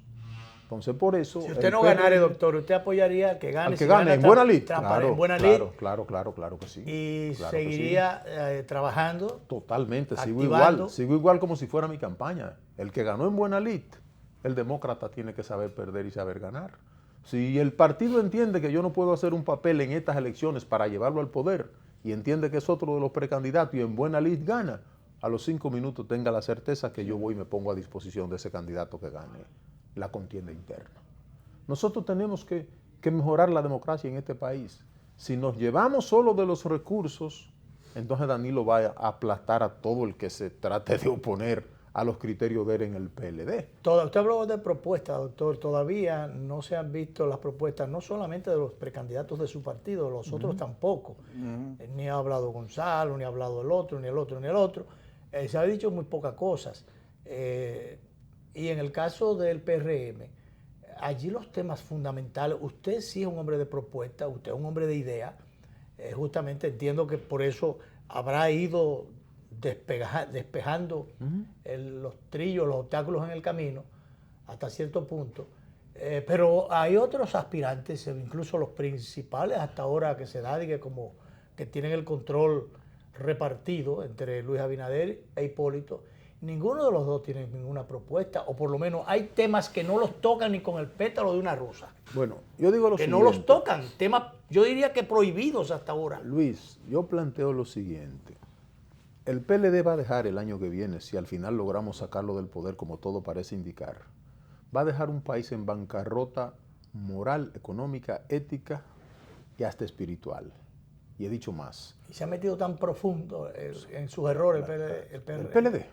Entonces, por eso... Si usted no ganara, doctor, ¿usted apoyaría que gane? Al que gane, en buena lid. En buena lid. Claro que sí. Y claro seguiría trabajando. Totalmente, activando. sigo igual como si fuera mi campaña. El que ganó en buena lid, el demócrata tiene que saber perder y saber ganar. Si el partido entiende que yo no puedo hacer un papel en estas elecciones para llevarlo al poder y entiende que es otro de los precandidatos y en buena lid gana, a los 5 minutos tenga la certeza que yo voy y me pongo a disposición de ese candidato que gane la contienda interna. Nosotros tenemos que mejorar la democracia en este país. Si nos llevamos solo de los recursos, entonces Danilo va a aplastar a todo el que se trate de oponer a los criterios de él en el PLD. Usted habló de propuestas, doctor. Todavía no se han visto las propuestas, no solamente de los precandidatos de su partido, los otros tampoco. Ni ha hablado Gonzalo, ni ha hablado el otro, ni el otro, ni el otro. Se ha dicho muy pocas cosas. Y en el caso del PRM, allí los temas fundamentales, usted sí es un hombre de propuesta, usted es un hombre de idea. Justamente entiendo que por eso habrá ido despejando los trillos, los obstáculos en el camino, hasta cierto punto. Pero hay otros aspirantes, incluso los principales hasta ahora que se da, como que tienen el control repartido entre Luis Abinader e Hipólito. Ninguno de los dos tiene ninguna propuesta, o por lo menos hay temas que no los tocan ni con el pétalo de una rosa. Bueno, yo digo lo siguiente. Que no los tocan, temas, yo diría que prohibidos hasta ahora. Luis, yo planteo lo siguiente. El PLD va a dejar el año que viene, si al final logramos sacarlo del poder como todo parece indicar, va a dejar un país en bancarrota moral, económica, ética y hasta espiritual. Y he dicho más. Y se ha metido tan profundo en sus errores el PLD.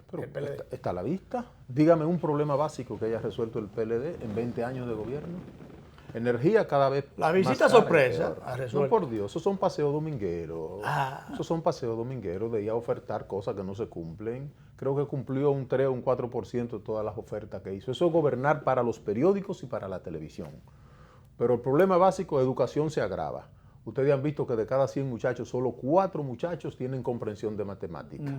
Está a la vista. Dígame un problema básico que haya resuelto el PLD en 20 años de gobierno. Energía cada vez la visita sorpresa. No, por Dios, esos son paseos domingueros. Esos son paseos domingueros de ir a ofertar cosas que no se cumplen. Creo que cumplió un 3 o un 4% de todas las ofertas que hizo. Eso es gobernar para los periódicos y para la televisión. Pero el problema básico de educación se agrava. Ustedes han visto que de cada 100 muchachos, solo 4 muchachos tienen comprensión de matemática.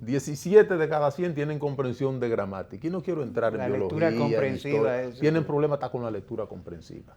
17 de cada 100 tienen comprensión de gramática. Y no quiero entrar en biología, lectura comprensiva. Tienen problemas hasta con la lectura comprensiva.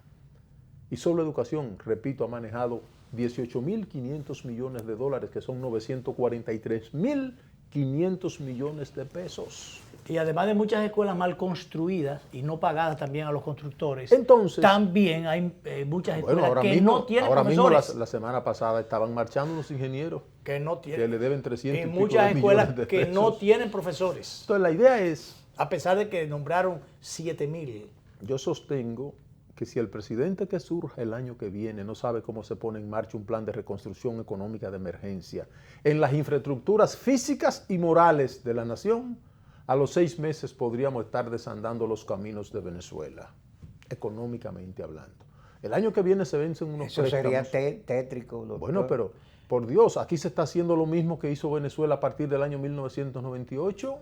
Y solo educación, repito, ha manejado 18.500 millones de dólares, que son 943.500 millones de pesos. Y además de muchas escuelas mal construidas y no pagadas también a los constructores, entonces, también hay muchas escuelas que no tienen ahora profesores. Mismo la semana pasada estaban marchando unos ingenieros que no tienen, que le deben 300 y pico muchas de escuelas millones de que pesos. no tienen profesores. Entonces la idea es, a pesar de que nombraron 7,000. Yo sostengo que si el presidente que surja el año que viene no sabe cómo se pone en marcha un plan de reconstrucción económica de emergencia en las infraestructuras físicas y morales de la nación, a los 6 meses podríamos estar desandando los caminos de Venezuela, económicamente hablando. El año que viene se vencen unos Eso préstamos. sería tétrico, doctor. Bueno, pero por Dios, aquí se está haciendo lo mismo que hizo Venezuela a partir del año 1998.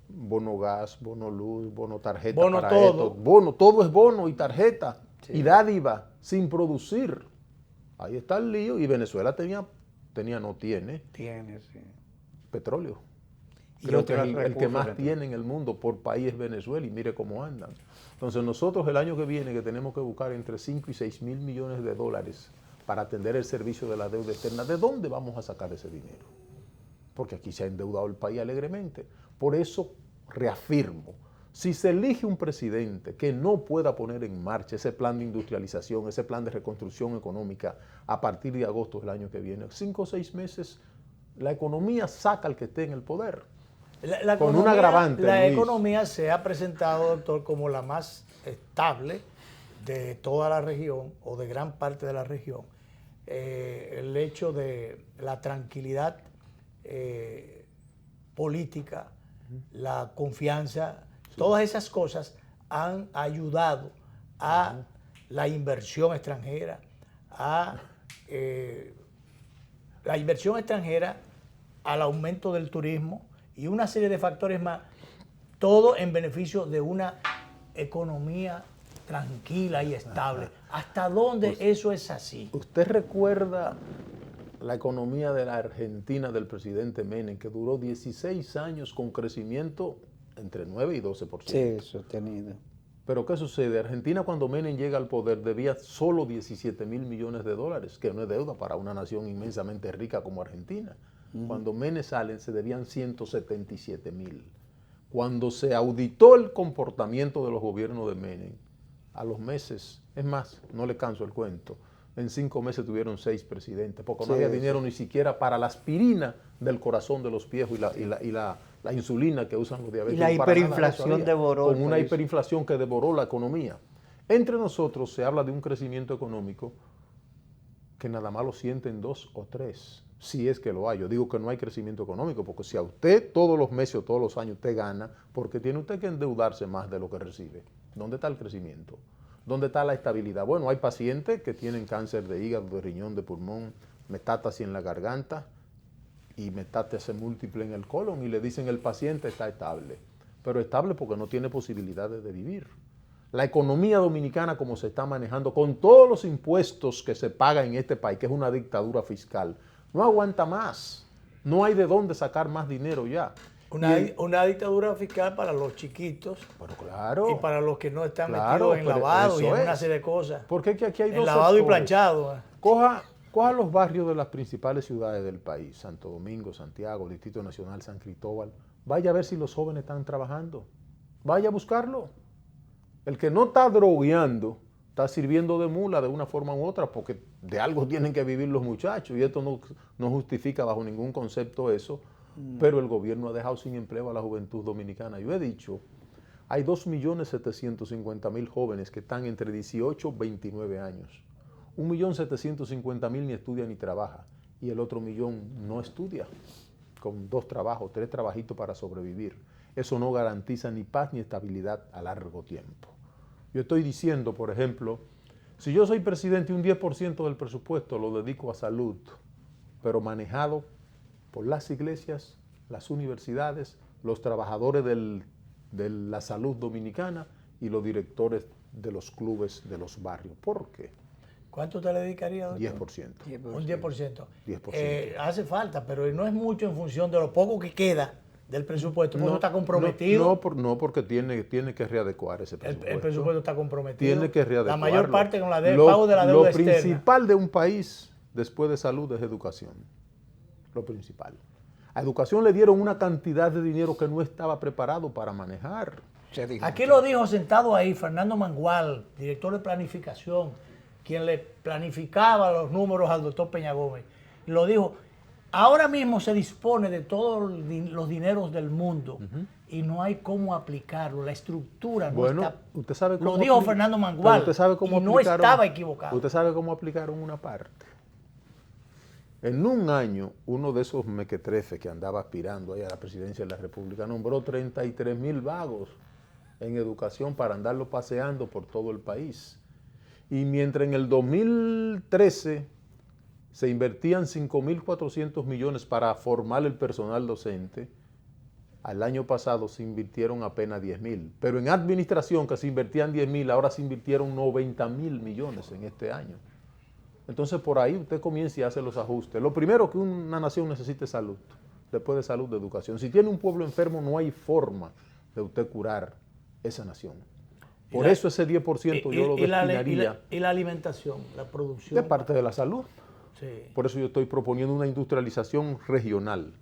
Bono gas, bono luz, bono tarjeta bono para todo. esto. Bono, todo es bono y tarjeta Sí. y dádiva sin producir. Ahí está el lío y Venezuela no tiene Tiene, sí. petróleo. Y Creo que otros el que recursos más dentro. tiene en el mundo por país es Venezuela y mire cómo andan. Entonces nosotros el año que viene que tenemos que buscar entre 5 y 6 mil millones de dólares para atender el servicio de la deuda externa, ¿de dónde vamos a sacar ese dinero? Porque aquí se ha endeudado el país alegremente. Por eso reafirmo, si se elige un presidente que no pueda poner en marcha ese plan de industrialización, ese plan de reconstrucción económica a partir de agosto del año que viene, 5 o 6 meses, la economía saca al que esté en el poder. Con un agravante. La Luis. economía se ha presentado, doctor, como la más estable de toda la región o de gran parte de la región. El hecho de la tranquilidad política, la confianza, todas esas cosas han ayudado a la inversión extranjera, al aumento del turismo y una serie de factores más, todo en beneficio de una economía tranquila y estable. ¿Hasta dónde eso es así? ¿Usted recuerda la economía de la Argentina del presidente Menem, que duró 16 años con crecimiento entre 9 y 12%? Sí, sostenido. Pero ¿qué sucede? Argentina cuando Menem llega al poder debía solo 17 mil millones de dólares, que no es deuda para una nación inmensamente rica como Argentina. Cuando Menem sale se debían 177 mil. Cuando se auditó el comportamiento de los gobiernos de Menem, a los meses, es más, no le canso el cuento, en 5 meses tuvieron 6 presidentes, porque no había dinero ni siquiera para la aspirina del corazón de los viejos y la insulina que usan los diabéticos. Y la hiperinflación devoró. Con una hiperinflación que devoró la economía. Entre nosotros se habla de un crecimiento económico que nada más lo sienten 2 o 3, si es que lo hay. Yo digo que no hay crecimiento económico, porque si a usted todos los meses o todos los años usted gana, porque tiene usted que endeudarse más de lo que recibe. ¿Dónde está el crecimiento? ¿Dónde está la estabilidad? Bueno, hay pacientes que tienen cáncer de hígado, de riñón, de pulmón, metástasis en la garganta y metástasis múltiple en el colon y le dicen el paciente está estable. Pero estable porque no tiene posibilidades de vivir. La economía dominicana como se está manejando con todos los impuestos que se pagan en este país, que es una dictadura fiscal, no aguanta más. No hay de dónde sacar más dinero ya. Una dictadura fiscal para los chiquitos, pero claro, y para los que no están metidos en lavado y en una serie de cosas. Porque es que aquí hay en dos lavado sectores. y planchado. Coja los barrios de las principales ciudades del país, Santo Domingo, Santiago, Distrito Nacional, San Cristóbal. Vaya a ver si los jóvenes están trabajando. Vaya a buscarlo. El que no está drogueando está sirviendo de mula de una forma u otra, porque de algo tienen que vivir los muchachos, y esto no justifica bajo ningún concepto eso, pero el gobierno ha dejado sin empleo a la juventud dominicana. Yo he dicho, hay 2.750.000 jóvenes que están entre 18 y 29 años. 1.750.000 ni estudia ni trabaja, y el otro millón no estudia, con 2 trabajos, 3 trabajitos para sobrevivir. Eso no garantiza ni paz ni estabilidad a largo tiempo. Yo estoy diciendo, por ejemplo, si yo soy presidente, un 10% del presupuesto lo dedico a salud, pero manejado por las iglesias, las universidades, los trabajadores de la salud dominicana y los directores de los clubes de los barrios. ¿Por qué? ¿Cuánto te le dedicaría, doctor? 10%. Un 10%. 10%. Hace falta, pero no es mucho en función de lo poco que queda del presupuesto, porque no está comprometido. No, porque tiene que readecuar ese presupuesto. El presupuesto está comprometido. Tiene que readecuarlo. La mayor parte con el pago de la deuda externa. Lo principal de un país después de salud es educación. Lo principal. A educación le dieron una cantidad de dinero que no estaba preparado para manejar. Aquí lo dijo sentado ahí Fernando Mangual, director de planificación, quien le planificaba los números al doctor Peña Gómez. Lo dijo, ahora mismo se dispone de todos los dineros del mundo y no hay cómo aplicarlo. La estructura no está... Usted sabe cómo lo dijo Fernando Mangual usted sabe cómo y no estaba equivocado. Usted sabe cómo aplicaron una parte. En un año, uno de esos mequetrefes que andaba aspirando ahí a la presidencia de la República nombró 33,000 vagos en educación para andarlo paseando por todo el país. Y mientras en el 2013 se invertían 5.400 millones para formar el personal docente, al año pasado se invirtieron apenas 10.000. Pero en administración, que se invertían 10.000, ahora se invirtieron 90.000 millones en este año. Entonces por ahí usted comienza y hace los ajustes. Lo primero que una nación necesita es salud, después de salud, de educación. Si tiene un pueblo enfermo, no hay forma de usted curar esa nación. Por eso ese 10% yo lo destinaría. Y la alimentación, la producción. De parte de la salud. Sí. Por eso yo estoy proponiendo una industrialización regional.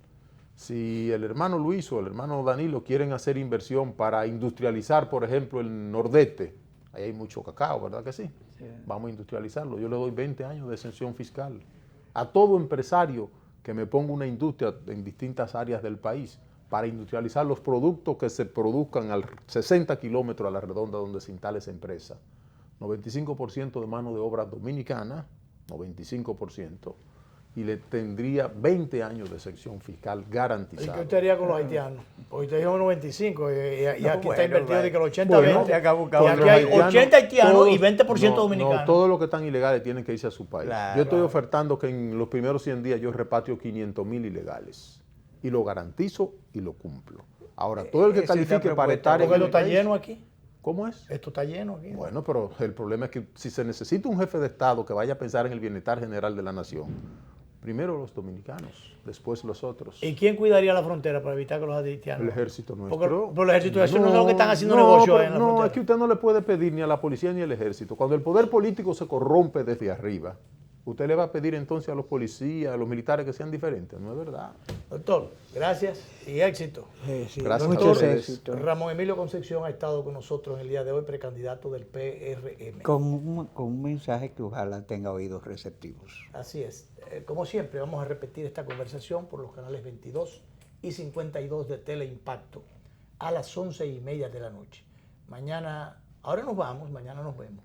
Si el hermano Luis o el hermano Danilo quieren hacer inversión para industrializar, por ejemplo, el Nordeste, ahí hay mucho cacao, ¿verdad que sí? Sí. Vamos a industrializarlo. Yo le doy 20 años de exención fiscal a todo empresario que me ponga una industria en distintas áreas del país para industrializar los productos que se produzcan a 60 kilómetros a la redonda donde se instale esa empresa. 95% de mano de obra dominicana, 95%, y le tendría 20 años de exención fiscal garantizada. ¿Y qué usted haría con los haitianos? Porque usted dijo 95 y aquí está invertido de que los 80-20. Y aquí hay 80 haitianos y 20% dominicanos. No, todos los que están ilegales tienen que irse a su país. Claro, yo estoy ofertando que en los primeros 100 días yo repatrio 500,000 ilegales. Y lo garantizo y lo cumplo. Ahora, todo el que califique para estar en el país... ¿Esto está lleno aquí? ¿Cómo es? Esto está lleno aquí. Bueno, pero el problema es que si se necesita un jefe de Estado que vaya a pensar en el bienestar general de la nación, primero los dominicanos, después los otros. ¿Y quién cuidaría la frontera para evitar que los haitianos? El ejército nuestro. Porque el ejército no son los que están haciendo negocios en la frontera. No, es que usted no le puede pedir ni a la policía ni al ejército. Cuando el poder político se corrompe desde arriba, usted le va a pedir entonces a los policías, a los militares que sean diferentes. No es verdad. Doctor, gracias y éxito. Sí, gracias. Muchos éxitos. Ramón Emilio Concepción ha estado con nosotros en el día de hoy, precandidato del PRM. Con un mensaje que ojalá tenga oídos receptivos. Así es. Como siempre, vamos a repetir esta conversación por los canales 22 y 52 de Teleimpacto a las 11:30 de la noche. Mañana, ahora nos vamos, mañana nos vemos.